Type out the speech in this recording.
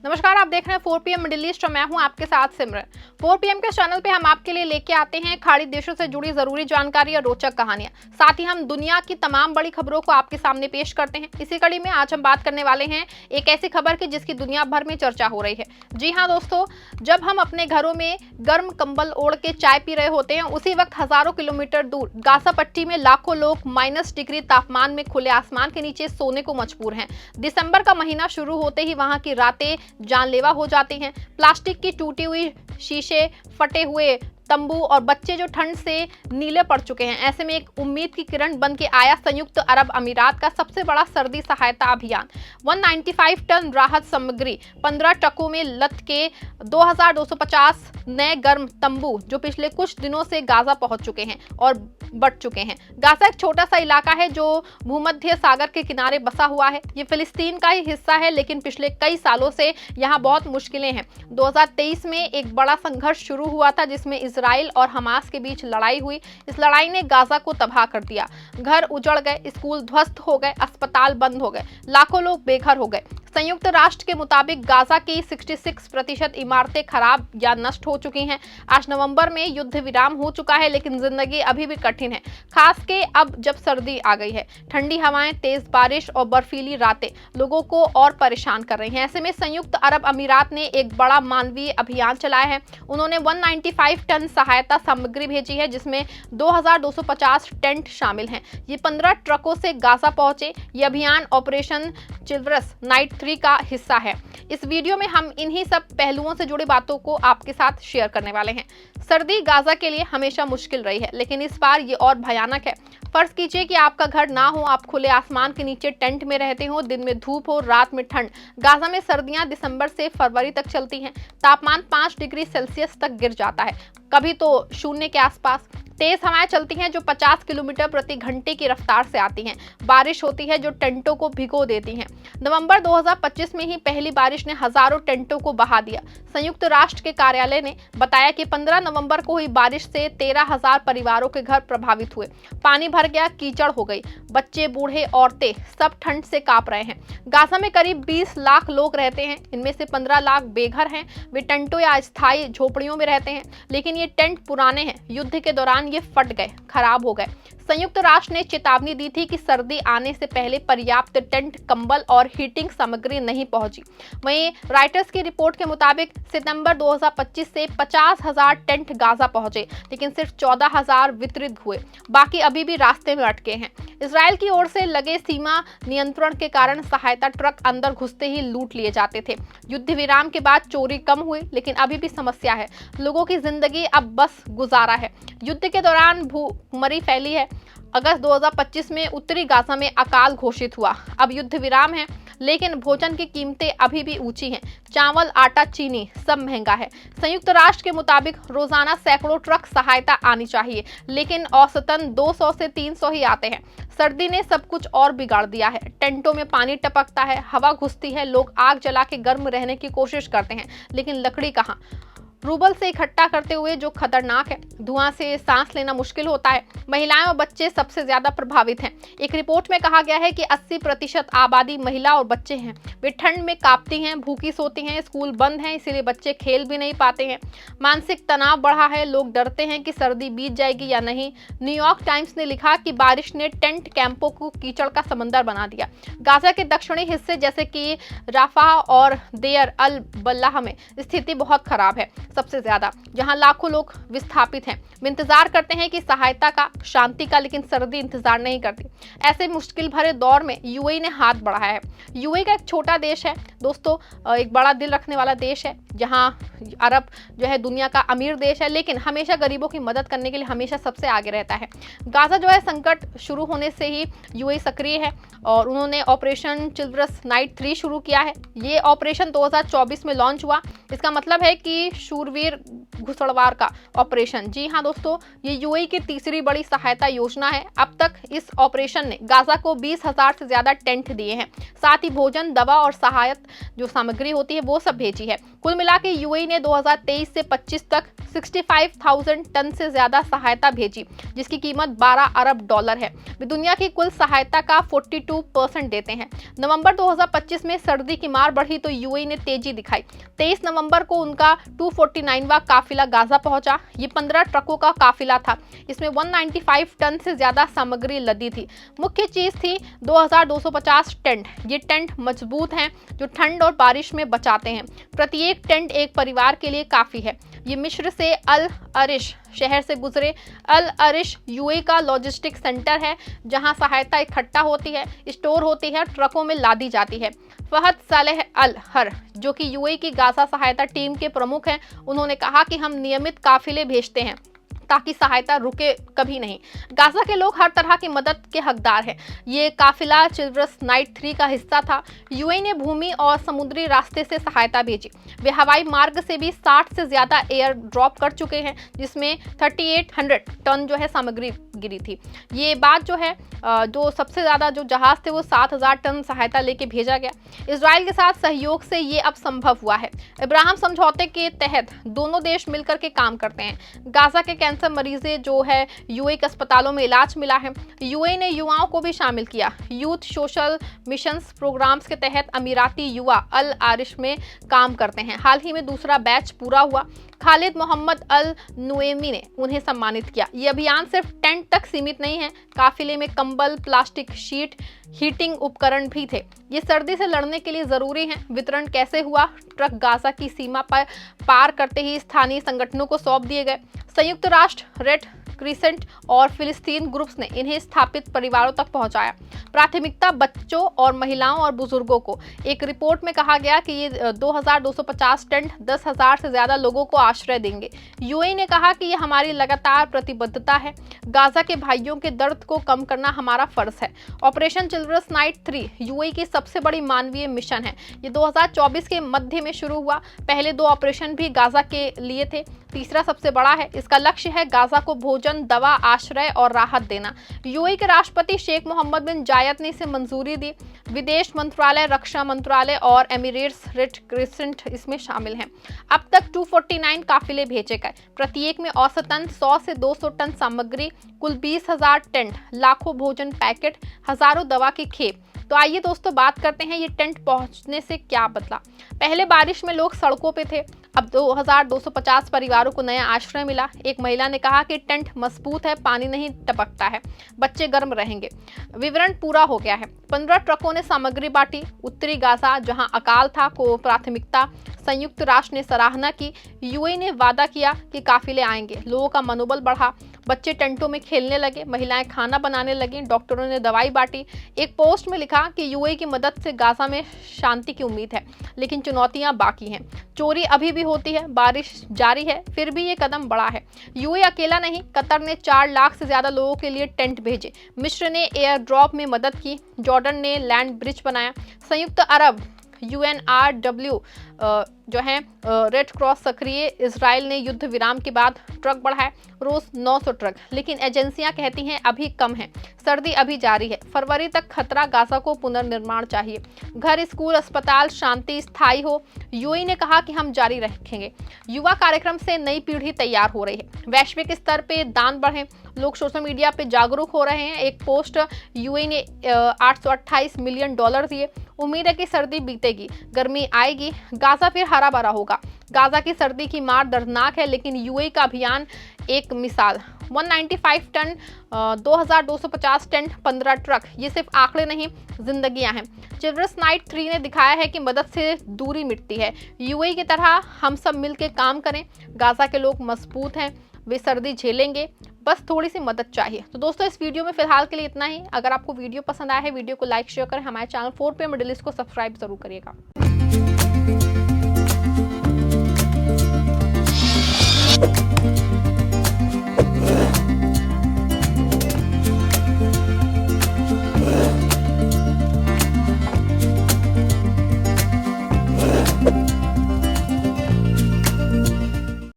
नमस्कार, आप देख रहे हैं 4 PM मिडिल ईस्ट और मैं हूं आपके साथ सिमरन। 4 PM के चैनल पे हम आपके लिए लेके आते हैं खाड़ी देशों से जुड़ी जरूरी जानकारी और रोचक कहानियां। साथ ही हम दुनिया की तमाम बड़ी खबरों को आपके सामने पेश करते हैं। इसी कड़ी में आज हम बात करने वाले हैं एक ऐसी खबर की जिसकी दुनिया भर में चर्चा हो रही है। जी हाँ दोस्तों, जब हम अपने घरों में गर्म कंबल ओढ़ के चाय पी रहे होते हैं, उसी वक्त हजारों किलोमीटर दूर गाजा पट्टी में लाखों लोग -डिग्री तापमान में खुले आसमान के नीचे सोने को मजबूर हैं। दिसंबर का महीना शुरू होते ही वहां की रातें जानलेवा हो जाती हैं। प्लास्टिक की टूटी हुई शीशे, फटे हुए तंबू और बच्चे जो ठंड से नीले पड़ चुके हैं। ऐसे में एक उम्मीद की किरण बन के आया संयुक्त अरब अमीरात का सबसे बड़ा सर्दी सहायता अभियान। 195 टन राहत सामग्री, 15 ट्रकों में लद के 2250 नए गर्म तंबू जो पिछले कुछ दिनों से गाजा पहुंच चुके हैं और बढ़ चुके हैं। गाजा एक छोटा सा इलाका है जो भूमध्य सागर के किनारे बसा हुआ है। ये फिलिस्तीन का ही हिस्सा है, लेकिन पिछले कई सालों से यहाँ बहुत मुश्किलें हैं। 2023 में एक बड़ा संघर्ष शुरू हुआ था जिसमें इजराइल और हमास के बीच लड़ाई हुई। इस लड़ाई ने गाजा को तबाह कर दिया। घर उजड़ गए, स्कूल ध्वस्त हो गए, अस्पताल बंद हो गए, लाखों लोग बेघर हो गए। संयुक्त राष्ट्र के मुताबिक गाजा की 66% इमारतें खराब या नष्ट हो चुकी हैं। आज नवंबर में युद्ध विराम हो चुका है, लेकिन जिंदगी अभी भी कठिन है, खास के अब जब सर्दी आ गई है। ठंडी हवाएं, तेज बारिश और बर्फीली रातें लोगों को और परेशान कर रही हैं। ऐसे में संयुक्त अरब अमीरात ने एक बड़ा मानवीय अभियान चलाया है। उन्होंने 195 टन सहायता सामग्री भेजी है, जिसमें 2250 टेंट शामिल हैं। ये 15 ट्रकों से गाजा पहुंचे। ये अभियान ऑपरेशन चिल्ड्रस नाइट 3 का हिस्सा है। इस वीडियो में हम इन्हीं सब पहलुओं से जुड़ी बातों को आपके साथ शेयर करने वाले हैं। सर्दी गाजा के लिए हमेशा मुश्किल रही है, लेकिन इस बार ये और भयानक है। फर्ज कीजिए कि आपका घर ना हो, आप खुले आसमान के नीचे टेंट में रहते हो, दिन में धूप हो, रात में ठंड। गाजा में सर्दियां दिसंबर से फरवरी तक चलती हैं। तापमान 5 डिग्री सेल्सियस तक गिर जाता है, कभी तो शून्य के आसपास। तेज हवाएं चलती हैं जो 50 किलोमीटर प्रति घंटे की रफ्तार से आती हैं। बारिश होती है जो टेंटों को भिगो देती हैं। नवंबर 2025 में ही पहली बारिश ने हजारों टेंटों को बहा दिया। संयुक्त राष्ट्र के कार्यालय ने बताया कि 15 नवंबर को हुई बारिश से 13,000 परिवारों के घर प्रभावित हुए। पानी भर गया, कीचड़ हो गई। बच्चे, बूढ़े, औरतें सब ठंड से कांप रहे हैं। गाजा में करीब 20 लाख लोग रहते हैं। इनमें से 15 लाख बेघर हैं। वे टेंटों या अस्थायी झोपड़ियों में रहते हैं, लेकिन ये टेंट पुराने हैं। युद्ध के दौरान ये फट गए, खराब हो गए। संयुक्त राष्ट्र ने चेतावनी दी थी कि सर्दी आने से पहले पर्याप्त टेंट, कंबल और हीटिंग सामग्री नहीं पहुंची। वहीं राइटर्स की रिपोर्ट के मुताबिक सितंबर 2025 से 50,000 टेंट गाजा पहुंचे, लेकिन सिर्फ 14,000 वितरित हुए। बाकी अभी भी रास्ते में अटके हैं। इजराइल की ओर से लगे सीमा नियंत्रण के कारण सहायता ट्रक अंदर घुसते ही लूट लिए जाते थे। युद्ध विराम के बाद चोरी कम हुई, लेकिन अभी भी समस्या है। लोगों की जिंदगी अब बस गुजारा है। युद्ध के दौरान भूखमरी फैली है। अगस्त 2025 में उत्तरी गाजा में अकाल घोषित हुआ। अब युद्ध विराम है, लेकिन भोजन की कीमतें अभी भी ऊंची हैं। चावल, आटा, चीनी सब महंगा है। संयुक्त राष्ट्र के मुताबिक रोजाना सैकड़ों ट्रक सहायता आनी चाहिए, लेकिन औसतन 200 से 300 ही आते हैं। सर्दी ने सब कुछ और बिगाड़ दिया है। टेंटों में पानी टपकता है, हवा घुसती है, लोग आग जला के गर्म रहने की कोशिश करते हैं, लेकिन लकड़ी कहाँ। रूबल से इकट्ठा करते हुए जो खतरनाक है। धुआं से सांस लेना मुश्किल होता है। महिलाएं और बच्चे सबसे ज्यादा प्रभावित हैं। एक रिपोर्ट में कहा गया है कि 80% आबादी महिला और बच्चे हैं। वे ठंड में कांपती हैं, भूखी सोती हैं, स्कूल बंद हैं, इसीलिए बच्चे खेल भी नहीं पाते हैं। मानसिक तनाव बढ़ा है, लोग डरते हैं कि सर्दी बीत जाएगी या नहीं। न्यूयॉर्क टाइम्स ने लिखा कि बारिश ने टेंट कैंपों को कीचड़ का समंदर बना दिया। गाजा के दक्षिणी हिस्से जैसे कि राफा और देयर अल बल्लाह में स्थिति बहुत खराब है, सबसे ज्यादा, जहां लाखों लोग विस्थापित हैं। वे इंतजार करते हैं कि सहायता का, शांति का, लेकिन सर्दी इंतजार नहीं करती। ऐसे मुश्किल भरे दौर में यूएई ने हाथ बढ़ाया है। यूएई का एक छोटा देश है दोस्तों, एक बड़ा दिल रखने वाला देश है, जहां अरब जो है दुनिया का अमीर देश है, लेकिन हमेशा गरीबों की मदद करने के लिए हमेशा सबसे आगे रहता है। गाजा जो है संकट शुरू होने से ही यूएई सक्रिय है और उन्होंने ऑपरेशन चिल्ड्रस नाइट 3 शुरू किया है। ये ऑपरेशन 2024 में लॉन्च हुआ। इसका मतलब है कि शुरू शूरवीर घुसड़वार का ऑपरेशन। जी हाँ दोस्तों, ये यूएई की तीसरी बड़ी सहायता योजना है। अब तक इस ऑपरेशन ने गाजा को 20,000 से ज्यादा टेंट दिए हैं, साथ ही भोजन, दवा और सहायक जो सामग्री होती है वो सब भेजी है। कुल मिला के यूएई ने 2023 से 25 तक 65,000 टन से ज्यादा सहायता भेजी, जिसकी कीमत 12 अरब डॉलर है। वे दुनिया की कुल सहायता का 42% देते हैं। नवंबर 2025 में सर्दी की मार बढ़ी तो यूएई ने तेजी दिखाई। 23 नवंबर को उनका 249वां काफिला गाजा पहुंचा। ये 15 ट्रकों का काफिला था। इसमें 195 टन से ज्यादा सामग्री लदी थी। मुख्य चीज थी 2250 टेंट। ये टेंट मजबूत हैं जो ठंड और बारिश में बचाते हैं। प्रत्येक टेंट एक परिवार के लिए काफी है। ये मिस्र से अल अरिश शहर से गुजरे। अल अरिश यूएई का लॉजिस्टिक सेंटर है, जहां सहायता इकट्ठा होती है, स्टोर होती है, ट्रकों में लादी जाती है। फहद सालेह अल हर, जो कि यूएई की गाजा सहायता टीम के प्रमुख हैं, उन्होंने कहा कि हम नियमित काफिले भेजते हैं ताकि सहायता रुके कभी नहीं। गाजा के लोग हर तरह की मदद के हकदार हैं। ये काफिला चिल्ड्रंस नाइट 3 का हिस्सा था। यूएई ने भूमि और समुद्री रास्ते से सहायता भेजी। वे हवाई मार्ग से भी 60 से ज्यादा एयर ड्रॉप कर चुके हैं, जिसमें 3800 टन जो है सामग्री गिरी थी। ये बात जो है जो सबसे ज्यादा जो जहाज थे वो 7000 टन सहायता लेके भेजा गया। इजराइल के साथ सहयोग से ये अब संभव हुआ है। इब्राहिम समझौते के तहत दोनों देश मिलकर के काम करते हैं। गाजा के कैंसर मरीजें जो है यूएई के अस्पतालों में इलाज मिला है। यूएई ने युवाओं को भी शामिल किया। यूथ सोशल मिशंस प्रोग्राम्स के तहत अमीराती युवा अल आरिश में काम करते हैं। हाल ही में दूसरा बैच पूरा हुआ। खालिद मोहम्मद अल नुएमी ने उन्हें सम्मानित किया। ये अभियान सिर्फ टेंट तक सीमित नहीं है। काफिले में कंबल, प्लास्टिक शीट, हीटिंग उपकरण भी थे। ये सर्दी से लड़ने के लिए जरूरी हैं। वितरण कैसे हुआ? ट्रक गाजा की सीमा पर पार करते ही स्थानीय संगठनों को सौंप दिए गए। संयुक्त राष्ट्र, रेड क्रिसेंट और फिलिस्तीन ग्रुप्स ने इन्हें स्थापित परिवारों तक पहुंचाया। प्राथमिकता बच्चों और महिलाओं और बुजुर्गों को। एक रिपोर्ट में कहा गया कि ये 2250 टेंट 10,000 से ज्यादा लोगों को आश्रय देंगे। यूएई ने कहा कि ये हमारी लगातार प्रतिबद्धता है। गाजा के भाइयों के दर्द को कम करना हमारा फर्ज है। ऑपरेशन चिल्ड्रंस नाइट 3 यूएई की सबसे बड़ी मानवीय मिशन है। ये 2024 के मध्य में शुरू हुआ। पहले 2 ऑपरेशन भी गाजा के लिए थे, तीसरा सबसे बड़ा है। इसका लक्ष्य है गाजा को भोजन, दवा, आश्रय और राहत देना। यूएई के राष्ट्रपति शेख मोहम्मद बिन जायद ने इसे मंजूरी दी। विदेश मंत्रालय, रक्षा मंत्रालय और एमिरेट्स, रेड क्रिसेंट इसमें शामिल हैं। अब तक 249 काफिले भेजे गए। प्रत्येक में औसतन 100 से 200 टन सामग्री, कुल 20,000 टेंट, लाखों भोजन पैकेट, हजारों दवा के खेप। तो आइए दोस्तों बात करते हैं ये टेंट पहुंचने से क्या बदला। पहले बारिश में लोग सड़कों पे थे, अब 2250 परिवारों को नया आश्रय मिला। एक महिला ने कहा कि टेंट मजबूत है, पानी नहीं टपकता है, बच्चे गर्म रहेंगे। विवरण पूरा हो गया है। 15 ट्रकों ने सामग्री बांटी। उत्तरी गाजा, जहां अकाल था, को प्राथमिकता। संयुक्त राष्ट्र ने सराहना की। यूएई ने वादा किया कि काफिले आएंगे। लोगों का मनोबल बढ़ा। बच्चे टेंटों में खेलने लगे, महिलाएं खाना बनाने लगी, डॉक्टरों ने दवाई बांटी। एक पोस्ट में लिखा कि यूएई की मदद से गाजा में शांति की उम्मीद है, लेकिन चुनौतियां बाकी हैं। चोरी अभी भी होती है, बारिश जारी है, फिर भी ये कदम बड़ा है। यूएई अकेला नहीं, कतर ने 4 लाख से ज्यादा लोगों के लिए टेंट भेजे। मिस्र ने एयर ड्रॉप में मदद की। जॉर्डन ने लैंड ब्रिज बनाया। संयुक्त अरब UNRW जो है रेड क्रॉस सक्रिय। इजराइल ने युद्ध विराम के बाद ट्रक बढ़ाए, रोज 900 ट्रक, लेकिन एजेंसियां कहती हैं अभी कम है। सर्दी अभी जारी है। फरवरी तक खतरा। गाजा को पुनर्निर्माण चाहिए। घर, स्कूल, अस्पताल, शांति स्थायी हो। यूएई ने कहा कि हम जारी रखेंगे। युवा कार्यक्रम से नई पीढ़ी तैयार हो रही है। वैश्विक स्तर पे दान बढ़े, लोग सोशल मीडिया पे जागरूक हो रहे हैं। एक पोस्ट, यूएई ने 828 मिलियन डॉलर दिए। उम्मीद है कि सर्दी बीतेगी, गर्मी आएगी, गाजा फिर हरा भरा होगा। गाजा की सर्दी की मार दर्दनाक है, लेकिन यूएई का अभियान एक मिसाल। 195 टन, 2250 टेंट, 15 ट्रक, ये सिर्फ आंकड़े नहीं, जिंदगियां हैं। चिल्ड्रंस नाइट 3 ने दिखाया है कि मदद से दूरी मिटती है। यूएई की तरह हम सब मिलकर काम करें। गाजा के लोग मजबूत हैं, वे सर्दी झेलेंगे, बस थोड़ी सी मदद चाहिए। तो दोस्तों इस वीडियो में फिलहाल के लिए इतना ही। अगर आपको वीडियो पसंद आया है, वीडियो को लाइक शेयर करें। हमारे चैनल 4PM मिडिल ईस्ट को सब्सक्राइब जरूर करिएगा।